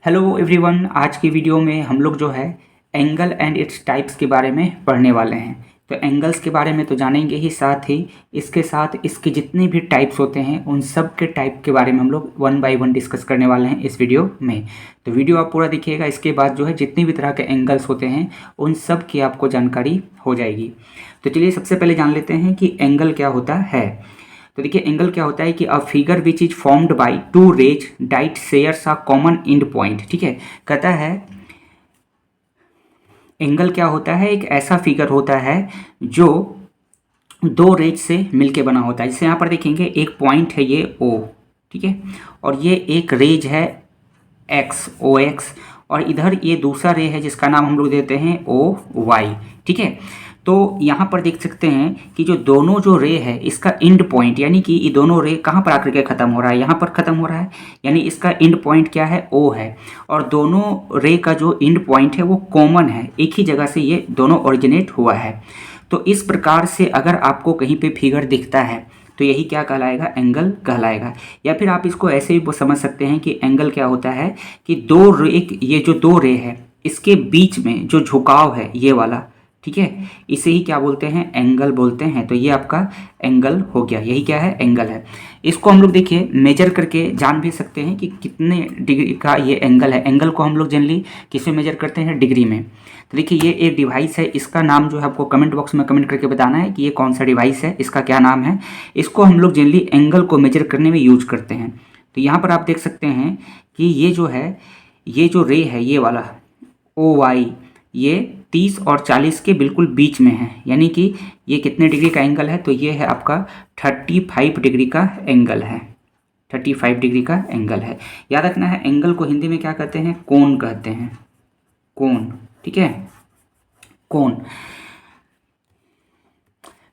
Hello everyone, आज की video में हम लोग जो है एंगल एंड इट्स टाइप्स के बारे में पढ़ने वाले हैं। तो एंगल्स के बारे में तो जानेंगे ही, साथ ही इसके साथ इसके जितने भी टाइप्स होते हैं उन सब के टाइप के बारे में हम लोग वन बाय वन डिस्कस करने वाले हैं इस वीडियो में। तो वीडियो आप पूरा देखिएगा, इसके बाद जो है जितनी भी तरह के एंगल्स होते हैं उन सब की आपको जानकारी हो जाएगी। तो चलिए सबसे पहले जान लेते हैं कि एंगल क्या होता है। तो देखिए एंगल क्या होता है कि a figure which is formed by two rays that shares a common end point. ठीक है, कहता है एंगल क्या होता है, एक ऐसा फिगर होता है जो दो रेज से मिलके बना होता है। जैसे यहाँ पर देखेंगे एक पॉइंट है ये ओ, ठीक है, और ये एक रेज है एक्स, ओ एक्स, और इधर ये दूसरा रे है जिसका नाम हम लोग देते हैं ओ वाई। ठीक है, तो यहाँ पर देख सकते हैं कि जो दोनों जो रे है इसका एंड पॉइंट, यानी कि ये दोनों रे कहाँ पर आकर के ख़त्म हो रहा है, यहाँ पर ख़त्म हो रहा है, यानी इसका एंड पॉइंट क्या है, ओ है। और दोनों रे का जो एंड पॉइंट है वो कॉमन है, एक ही जगह से ये दोनों ओरिजिनेट हुआ है। तो इस प्रकार से अगर आपको कहीं पे फिगर दिखता है तो यही क्या कहलाएगा, एंगल कहलाएगा। या फिर आप इसको ऐसे भी समझ सकते हैं कि एंगल क्या होता है कि दो रे, ये जो दो रे है इसके बीच में जो झुकाव है ये वाला, ठीक है, इसे ही क्या बोलते हैं, एंगल बोलते हैं। तो ये आपका एंगल हो गया, यही क्या है, एंगल है। इसको हम लोग देखिए मेजर करके जान भी सकते हैं कि कितने डिग्री का ये एंगल है। एंगल को हम लोग जनरली किस में मेजर करते हैं, डिग्री में। तो देखिए ये एक डिवाइस है, इसका नाम जो है आपको कमेंट बॉक्स में कमेंट करके बताना है कि ये कौन सा डिवाइस है, इसका क्या नाम है। इसको हम लोग जनरली एंगल को मेजर करने में यूज करते हैं। तो यहाँ पर आप देख सकते हैं कि ये जो है, ये जो रे है ये वाला ओ वाई, ये 30 और 40 के बिल्कुल बीच में है, यानी कि ये कितने डिग्री का एंगल है, तो ये है आपका 35 डिग्री का एंगल है। 35 डिग्री का एंगल है। याद रखना है एंगल को हिंदी में क्या कहते हैं, कोण कहते हैं, कोण। ठीक है, कोण।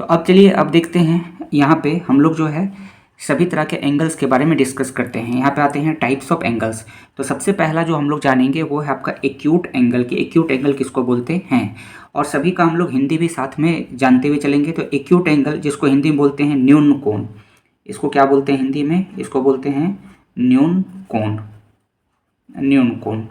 तो अब चलिए अब देखते हैं, यहाँ पे हम लोग जो है सभी तरह के एंगल्स के बारे में डिस्कस करते हैं। यहाँ पे आते हैं टाइप्स ऑफ एंगल्स। तो सबसे पहला जो हम लोग जानेंगे वो है आपका एक्यूट एंगल। कि एक्यूट एंगल किसको बोलते हैं, और सभी का हम लोग हिंदी भी साथ में जानते हुए चलेंगे। तो एक्यूट एंगल जिसको हिंदी में बोलते हैं न्यून कोण, इसको क्या बोलते हैं हिंदी में, इसको बोलते हैं न्यून कोण, न्यून कोण।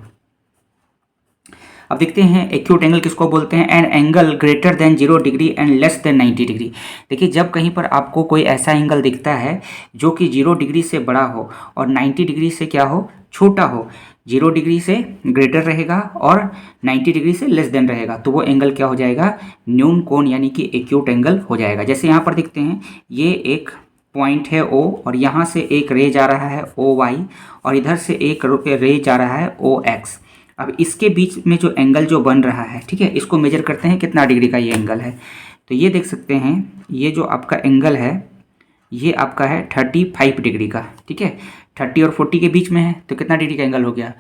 अब देखते हैं एक्यूट एंगल किसको बोलते हैं, an angle greater than 0 degree and less than 90 degree. देखिए जब कहीं पर आपको कोई ऐसा एंगल दिखता है जो कि 0 डिग्री से बड़ा हो और 90 डिग्री से क्या हो, छोटा हो, 0 डिग्री से ग्रेटर रहेगा और 90 डिग्री से लेस देन रहेगा, तो वो एंगल क्या हो जाएगा, न्यून कोण, यानी कि एक्यूट एंगल हो जाएगा। जैसे यहाँ पर देखते हैं ये एक पॉइंट है ओ, और यहाँ से एक रे जा रहा है ओ वाई, और इधर से एक रे जा रहा है ओ एक्स। अब इसके बीच में जो एंगल जो बन रहा है, ठीक है, इसको मेजर करते हैं कितना डिग्री का ये एंगल है। तो ये देख सकते हैं ये जो आपका एंगल है ये आपका है 35 डिग्री का। ठीक है, 30 और 40 के बीच में है, तो कितना डिग्री का एंगल हो गया,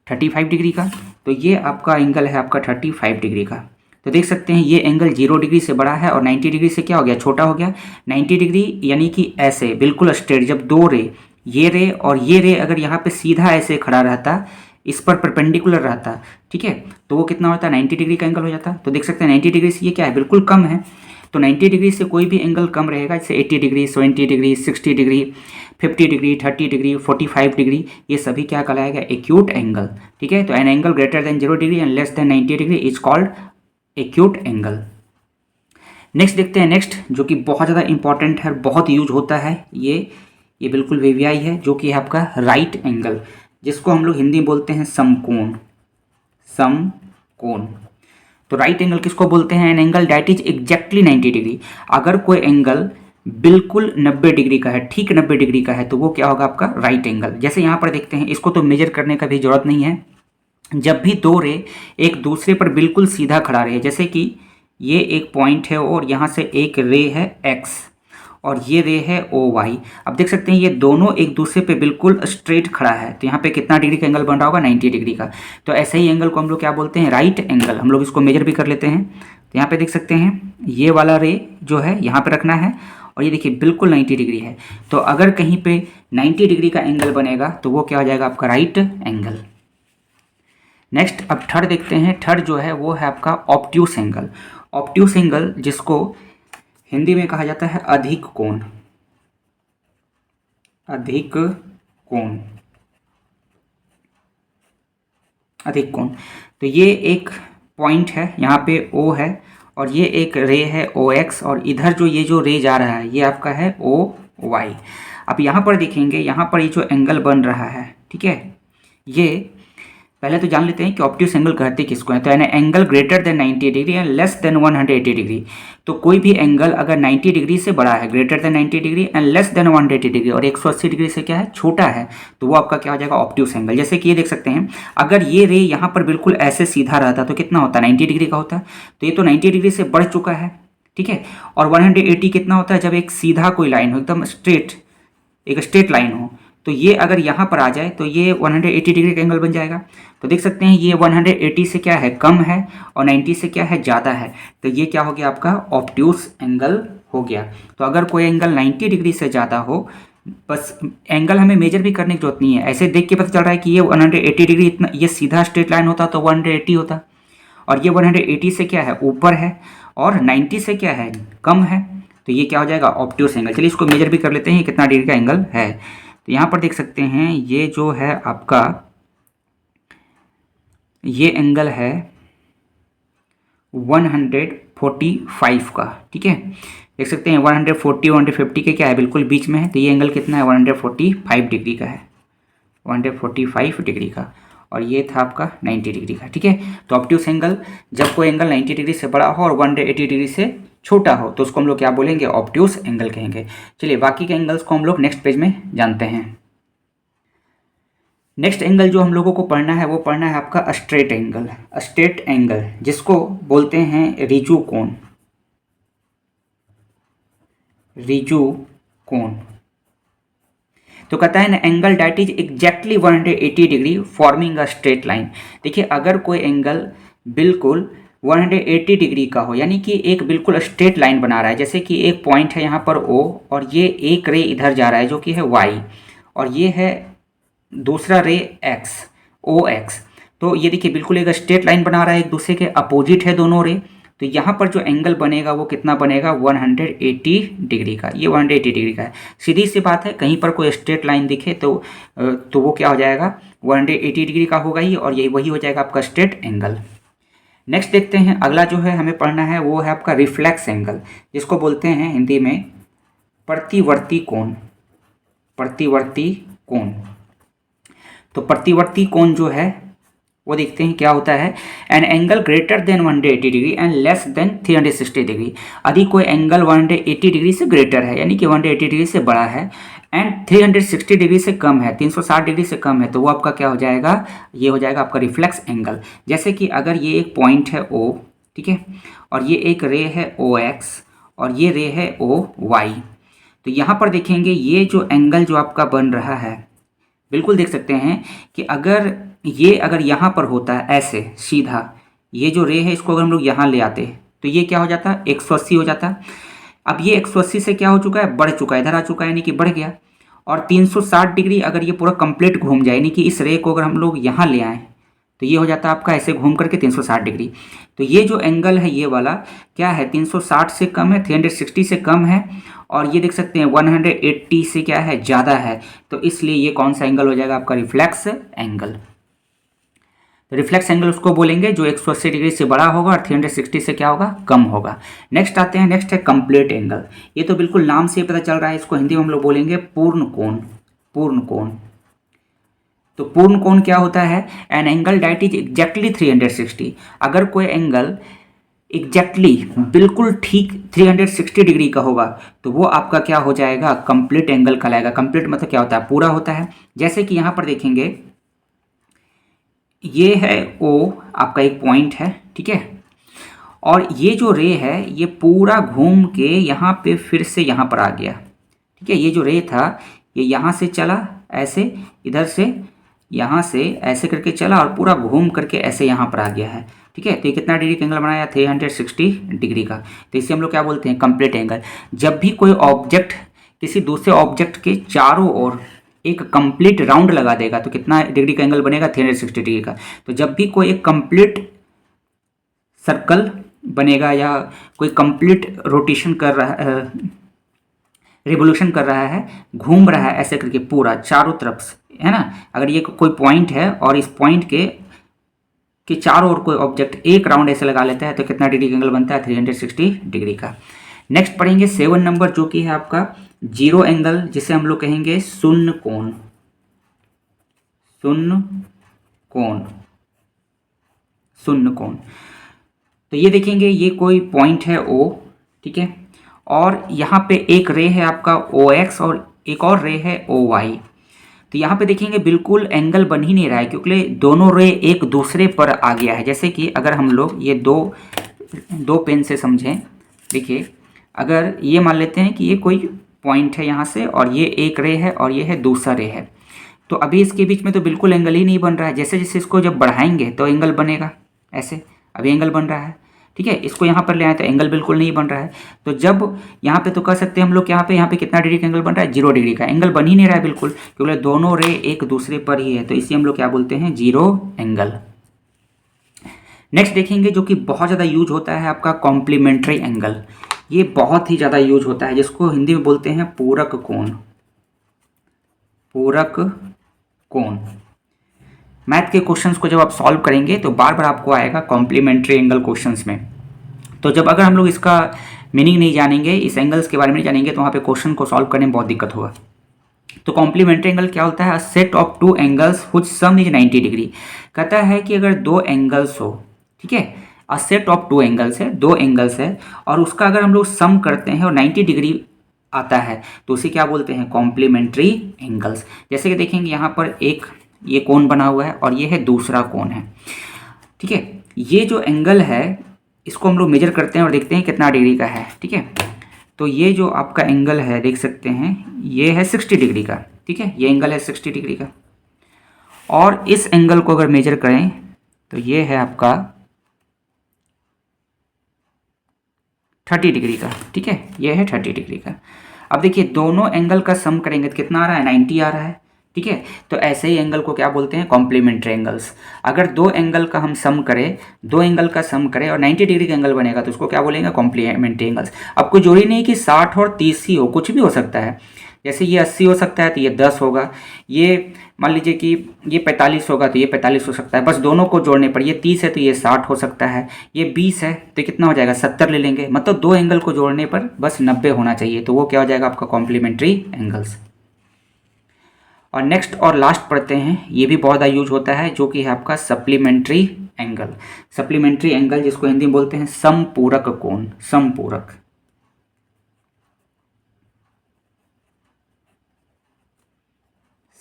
35 डिग्री का। तो ये आपका एंगल है आपका 35 डिग्री का। तो देख सकते हैं ये एंगल 0 डिग्री से बड़ा है और 90 डिग्री से क्या हो गया, छोटा हो गया। 90 डिग्री यानी कि ऐसे बिल्कुल स्ट्रेट, जब दो रे, ये रे और ये रे अगर यहाँ पे सीधा ऐसे खड़ा रहता, इस पर परपेंडिकुलर रहता, ठीक है, तो वो कितना होता है, 90 डिग्री का एंगल हो जाता। तो देख सकते हैं 90 डिग्री से ये क्या है, बिल्कुल कम है। तो 90 डिग्री से कोई भी एंगल कम रहेगा, जैसे 80 degree, 70 degree, 60 degree, 50 degree, 30 degree, 45 degree, ये सभी क्या कहलाएगा, एक्यूट एंगल। ठीक है, तो an angle greater than 0 degree and less than 90 degree is called acute angle. Next देखते हैं, नेक्स्ट जो कि बहुत ज़्यादा इंपॉर्टेंट है, बहुत यूज होता है, ये बिल्कुल वीवीआई है, जो कि है आपका राइट एंगल, जिसको हम लोग हिंदी में बोलते हैं समकोण, समकोण। तो राइट एंगल किसको बोलते हैं, an angle that is exactly 90 degree. अगर कोई एंगल बिल्कुल 90 डिग्री का है, ठीक 90 डिग्री का है, तो वो क्या होगा, आपका राइट एंगल। जैसे यहाँ पर देखते हैं, इसको तो मेजर करने का भी जरूरत नहीं है। जब भी दो रे एक दूसरे पर बिल्कुल सीधा खड़ा रहे, जैसे कि ये एक पॉइंट है और यहाँ से एक रे है एक्स और ये रे है ओ वाई। अब देख सकते हैं ये दोनों एक दूसरे पे बिल्कुल स्ट्रेट खड़ा है, तो यहाँ पे कितना डिग्री का एंगल बन रहा होगा, 90 डिग्री का। तो ऐसे ही एंगल को हम लोग क्या बोलते हैं, राइट एंगल। हम लोग इसको मेजर भी कर लेते हैं। तो यहाँ पे देख सकते हैं ये वाला रे जो है यहाँ पे रखना है, और ये देखिए बिल्कुल 90 डिग्री है। तो अगर कहीं पे 90 डिग्री का एंगल बनेगा तो वो क्या हो जाएगा, आपका राइट एंगल। नेक्स्ट अब थर्ड देखते हैं। थर्ड जो है वो है आपका ऑब्ट्यूस एंगल। ऑब्ट्यूस एंगल जिसको हिंदी में कहा जाता है अधिक कोण, अधिक कोण। अधिक कोण। तो ये एक पॉइंट है, यहाँ पे O है और ये एक रे है OX और इधर जो ये जो रे जा रहा है ये आपका है OY। अब यहाँ पर देखेंगे, यहाँ पर ये जो एंगल बन रहा है, ठीक है, ये पहले तो जान लेते हैं कि ऑब्ट्यूस एंगल कहते किसको है। तो यानी angle greater than 90 degree and less than 180 degree. तो कोई भी एंगल अगर 90 डिग्री से बड़ा है, greater than 90 degree and less than 180 degree, और 180 डिग्री से क्या है, छोटा है, तो वो आपका क्या हो जाएगा, ऑब्ट्यूस एंगल। जैसे कि ये देख सकते हैं, अगर ये रे यहाँ पर बिल्कुल ऐसे सीधा रहता तो कितना होता है, 90 डिग्री का होता है। तो ये तो 90 डिग्री से बढ़ चुका है, ठीक है। और 180 कितना होता है, जब एक सीधा कोई लाइन हो, एकदम स्ट्रेट, एक स्ट्रेट लाइन हो, तो ये अगर यहाँ पर आ जाए तो ये 180 डिग्री का एंगल बन जाएगा। तो देख सकते हैं ये 180 से क्या है, कम है, और 90 से क्या है, ज़्यादा है। तो ये क्या हो गया, आपका ऑब्ट्यूस एंगल हो गया। तो अगर कोई एंगल 90 डिग्री से ज़्यादा हो, बस एंगल हमें मेजर भी करने की जरूरत नहीं है, ऐसे देख के पता चल रहा है कि ये 180 डिग्री, इतना ये सीधा स्ट्रेट लाइन होता तो 180 होता, और ये 180 से क्या है, ऊपर है, और 90 से क्या है, कम है। तो ये क्या हो जाएगा, ऑब्ट्यूस एंगल। चलिए इसको मेजर भी कर लेते हैं कितना डिग्री का एंगल है। तो यहाँ पर देख सकते हैं ये जो है आपका, ये एंगल है 145 का, ठीक है। देख सकते हैं 140 150 के क्या है, बिल्कुल बीच में है। तो ये एंगल कितना है, 145 डिग्री का है, 145 डिग्री का, और ये था आपका 90 डिग्री का, ठीक है। तो ऑब्ट्यूस एंगल, जब कोई एंगल 90 डिग्री से बड़ा हो और 180 डिग्री से छोटा हो तो उसको हम लोग क्या बोलेंगे, ऑब्ट्यूस एंगल कहेंगे। चलिए बाकी के एंगल्स को हम लोग नेक्स्ट पेज में जानते हैं। नेक्स्ट एंगल जो हम लोगों को पढ़ना है वो पढ़ना है आपका स्ट्रेट एंगल। स्ट्रेट एंगल जिसको बोलते हैं रिजु कोण, रिजु कोण। तो कहता है ना, angle that is exactly 180 degree forming a straight line. देखिए अगर कोई एंगल बिल्कुल 180 डिग्री का हो, यानी कि एक बिल्कुल स्ट्रेट लाइन बना रहा है, जैसे कि एक पॉइंट है यहाँ पर O और ये एक रे इधर जा रहा है जो कि है Y, और ये है दूसरा रे X, OX। तो ये देखिए बिल्कुल एक स्ट्रेट लाइन बना रहा है, एक दूसरे के अपोजिट है दोनों रे। तो यहाँ पर जो एंगल बनेगा वो कितना बनेगा, 180 डिग्री का। ये 180 डिग्री का है, सीधी सी बात है। कहीं पर कोई स्ट्रेट लाइन दिखे तो वो क्या हो जाएगा, 180 डिग्री का होगा ही, और यही वही हो जाएगा आपका स्ट्रेट एंगल। नेक्स्ट देखते हैं, अगला जो है हमें पढ़ना है वो है आपका रिफ्लेक्स एंगल, जिसको बोलते हैं हिंदी में प्रतिवर्ती कोण, प्रतिवर्ती कोण। तो प्रतिवर्ती कोण जो है वो देखते हैं क्या होता है, an angle greater than 180 degree and less than 360 degree. यदि कोई एंगल 180 डिग्री से ग्रेटर है, यानी कि 180 डिग्री से बड़ा है, एंड 360 डिग्री से कम है, 360 डिग्री से कम है, तो वो आपका क्या हो जाएगा, ये हो जाएगा आपका रिफ्लेक्स एंगल। जैसे कि अगर ये एक पॉइंट है O, ठीक है, और ये एक रे है OX और ये रे है OY। तो यहाँ पर देखेंगे ये जो एंगल जो आपका बन रहा है, बिल्कुल देख सकते हैं कि अगर यहाँ पर होता है ऐसे सीधा, ये जो रे है इसको अगर हम लोग यहाँ ले आते तो ये क्या हो जाता है, 180 हो जाता। अब ये 180 से क्या हो चुका है, बढ़ चुका है, इधर आ चुका है, यानी कि बढ़ गया। और 360 डिग्री अगर ये पूरा कंप्लीट घूम जाए, यानी कि इस रे को अगर हम लोग यहाँ ले आएँ तो ये हो जाता है आपका ऐसे घूम करके 360 डिग्री। तो ये जो एंगल है ये वाला क्या है, 360 से कम है, 360 से कम है, और ये देख सकते हैं 180 से क्या है, ज़्यादा है। तो इसलिए ये कौन सा एंगल हो जाएगा, आपका रिफ्लेक्स एंगल। तो रिफ्लेक्स एंगल उसको बोलेंगे जो 180 डिग्री से बड़ा होगा और 360 से क्या होगा, कम होगा। नेक्स्ट आते हैं, नेक्स्ट है कंप्लीट एंगल। ये तो बिल्कुल नाम से पता चल रहा है, इसको हिंदी में हम लोग बोलेंगे पूर्ण कोण, पूर्ण कोण। तो पूर्ण कोण क्या होता है, an angle that is exactly 360। अगर कोई एंगल एग्जैक्टली बिल्कुल ठीक 360 डिग्री का होगा तो वो आपका क्या हो जाएगा, कंप्लीट एंगल कहलाएगा। कंप्लीट मतलब क्या होता है, पूरा होता है। जैसे कि यहाँ पर देखेंगे ये है O, आपका एक पॉइंट है, ठीक है, और ये जो रे है ये पूरा घूम के यहाँ पे फिर से यहाँ पर आ गया, ठीक है। ये जो रे था ये यहाँ से चला ऐसे, इधर से यहाँ से ऐसे करके चला और पूरा घूम करके ऐसे यहाँ पर आ गया है, ठीक है। तो ये कितना डिग्री का एंगल बनाया, 360 डिग्री का। तो इसे हम लोग क्या बोलते हैं, कंप्लीट एंगल। जब भी कोई ऑब्जेक्ट किसी दूसरे ऑब्जेक्ट के चारों ओर एक कंप्लीट राउंड लगा देगा तो कितना डिग्री का एंगल बनेगा, 360 डिग्री का। तो जब भी कोई एक कंप्लीट सर्कल बनेगा या कोई कंप्लीट रोटेशन कर रहा है, रिवोल्यूशन कर रहा है, घूम रहा है ऐसे करके पूरा चारों तरफ से, है ना। अगर ये कोई पॉइंट है और इस पॉइंट के कि चारों ओर कोई ऑब्जेक्ट एक राउंड ऐसे लगा लेता है तो कितना डिग्री का एंगल बनता है, 360 डिग्री का। नेक्स्ट पढ़ेंगे 7 नंबर, जो कि है आपका जीरो एंगल, जिसे हम लोग कहेंगे शून्य कोण। शून्य कोण, शून्य कोण। तो ये देखेंगे, ये कोई पॉइंट है O, ठीक है, और यहाँ पे एक रे है आपका OX और एक और रे है OY। तो यहाँ पे देखेंगे बिल्कुल एंगल बन ही नहीं रहा है, क्योंकि दोनों रे एक दूसरे पर आ गया है। जैसे कि अगर हम लोग ये दो पेन से समझें, देखिए अगर ये मान लेते हैं कि ये कोई पॉइंट है यहाँ से, और ये एक रे है और ये है दूसरा रे है, तो अभी इसके बीच में तो बिल्कुल एंगल ही नहीं बन रहा है। जैसे जैसे इसको जब बढ़ाएंगे तो एंगल बनेगा, ऐसे अभी एंगल बन रहा है, ठीक है। इसको यहाँ पर ले आए तो एंगल बिल्कुल नहीं बन रहा है। तो जब यहाँ पे तो कह सकते हैं हम लोग, यहाँ पे कितना डिग्री का एंगल बन रहा है, 0 डिग्री का। एंगल बन ही नहीं रहा है बिल्कुल, क्योंकि दोनों रे एक दूसरे पर ही है, तो इसे हम लोग क्या बोलते हैं, जीरो एंगल। नेक्स्ट देखेंगे, जो कि बहुत ज़्यादा यूज होता है आपका कॉम्प्लीमेंट्री एंगल। ये बहुत ही ज़्यादा यूज होता है, जिसको हिंदी में बोलते हैं पूरक कोण। पूरक कोण। मैथ के क्वेश्चंस को जब आप सॉल्व करेंगे तो बार बार आपको आएगा कॉम्प्लीमेंट्री एंगल क्वेश्चंस में। तो जब अगर हम लोग इसका मीनिंग नहीं जानेंगे, इस एंगल्स के बारे में नहीं जानेंगे, तो वहाँ पे क्वेश्चन को सॉल्व करने में बहुत दिक्कत होगा। तो कॉम्प्लीमेंट्री एंगल क्या होता है, a set of two angles which some is 90 degree. कहता है कि अगर दो एंगल्स हो, ठीक है, a set of two angles है, दो एंगल्स है, और उसका अगर हम लोग सम करते हैं और 90 डिग्री आता है, तो उसे क्या बोलते हैं, कॉम्प्लीमेंट्री एंगल्स। जैसे कि देखेंगे यहाँ पर एक ये कोण बना हुआ है और ये है दूसरा कोण है, ठीक है। ये जो एंगल है इसको हम लोग मेजर करते हैं और देखते हैं कितना डिग्री का है, ठीक है। तो ये जो आपका एंगल है देख सकते हैं, ये है 60 डिग्री का, ठीक है, ये एंगल है 60 डिग्री का। और इस एंगल को अगर मेजर करें तो ये है आपका 30 डिग्री का, ठीक है, ये है 30 डिग्री का। अब देखिए दोनों एंगल का सम करेंगे तो कितना आ रहा है, 90 आ रहा है, ठीक है। तो ऐसे ही एंगल को क्या बोलते हैं, कॉम्प्लीमेंट्री एंगल्स। अगर दो एंगल का हम सम करें, दो एंगल का सम करें और 90 डिग्री का एंगल बनेगा तो उसको क्या बोलेंगे, कॉम्प्लीमेंट्री एंगल्स। अब कोई जोड़ी नहीं कि 60 और 30 ही हो, कुछ भी हो सकता है। जैसे ये 80 हो सकता है तो ये 10 होगा, ये मान लीजिए कि ये 45 होगा तो ये 45 हो सकता है, बस दोनों को जोड़ने पर। ये 30 है तो ये 60 हो सकता है, ये 20 है तो कितना हो जाएगा, 70 ले लेंगे। मतलब दो एंगल को जोड़ने पर बस 90 होना चाहिए, तो वो क्या हो जाएगा आपका कॉम्प्लीमेंट्री एंगल्स। और नेक्स्ट और लास्ट पढ़ते हैं, ये भी बहुत ज़्यादा यूज होता है, जो कि है आपका सप्लीमेंट्री एंगल। सप्लीमेंट्री एंगल जिसको हिंदी में बोलते हैं समपूरक कोण। समपूरक,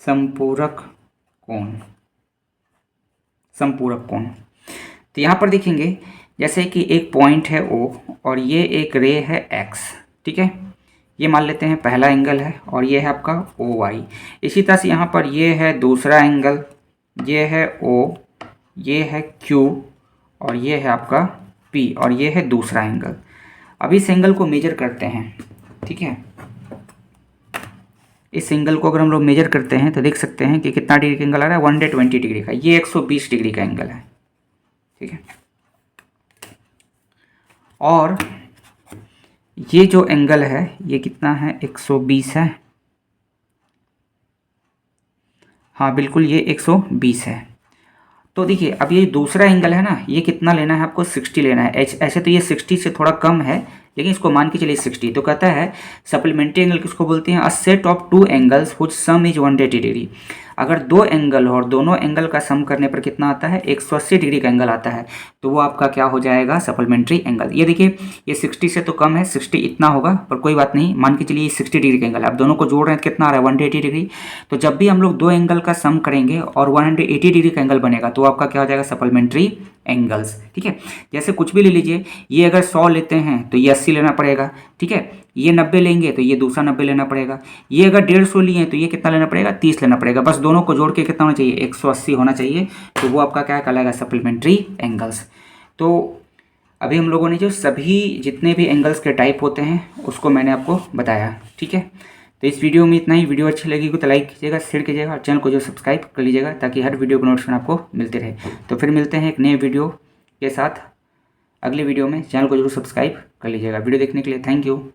समपूरक कोण, समपूरक कोण। तो यहाँ पर देखेंगे जैसे कि एक पॉइंट है O और ये एक रे है X, ठीक है, ये मान लेते हैं पहला एंगल है और ये है आपका OY। इसी तरह से यहाँ पर ये है दूसरा एंगल, ये है O, ये है Q और ये है आपका P और ये है दूसरा एंगल। अब इस एंगल को मेजर करते हैं, ठीक है। इस एंगल को अगर हम लोग मेजर करते हैं तो देख सकते हैं कि कितना डिग्री का एंगल आ रहा है, 120 डिग्री का। ये 120 डिग्री का एंगल है, ठीक है। और ये जो एंगल है ये कितना है, 120 है, हाँ बिल्कुल ये 120 है। तो देखिए अब ये दूसरा एंगल है ना, ये कितना लेना है आपको, 60 लेना है। ऐसे तो ये 60 से थोड़ा कम है, लेकिन इसको मान के चलिए 60। तो कहता है सप्लीमेंट्री एंगल किसको बोलते हैं, a set of two angles which some is 180 degree. अगर दो एंगल हो और दोनों एंगल का सम करने पर कितना आता है, 180 डिग्री का एंगल आता है, तो वो आपका क्या हो जाएगा, सप्लीमेंट्री एंगल। ये देखिए ये 60 से तो कम है, 60 इतना होगा, पर कोई बात नहीं, मान के चलिए 60 डिग्री का एंगल है। अब दोनों को जोड़ रहे हैं कितना आ रहा है, 180 डिग्री। तो जब भी हम लोग दो एंगल का सम करेंगे और 180 डिग्री का एंगल बनेगा तो आपका क्या हो जाएगा, सप्लीमेंट्री एंगल्स, ठीक है। जैसे कुछ भी ले लीजिए, ये अगर 100 लेते हैं तो ये 80 लेना पड़ेगा, ठीक है। ये 90 लेंगे तो ये दूसरा 90 लेना पड़ेगा। ये अगर 150 लिए तो ये कितना लेना पड़ेगा, 30 लेना पड़ेगा। बस दोनों को जोड़ के कितना होना चाहिए, 180 होना चाहिए। तो वो आपका क्या कहलाएगा, सप्लीमेंट्री एंगल्स। तो अभी हम लोगों ने जो सभी जितने भी एंगल्स के टाइप होते हैं उसको मैंने आपको बताया, ठीक है। तो इस वीडियो में इतना ही। वीडियो अच्छी लगी तो लाइक कीजिएगा, शेयर कीजिएगा और चैनल को जो सब्सक्राइब कर लीजिएगा, ताकि हर वीडियो को नोटिफिकेशन आपको मिलते रहे। तो फिर मिलते हैं एक नए वीडियो के साथ अगले वीडियो में। चैनल को जरूर सब्सक्राइब कर लीजिएगा। वीडियो देखने के लिए थैंक यू।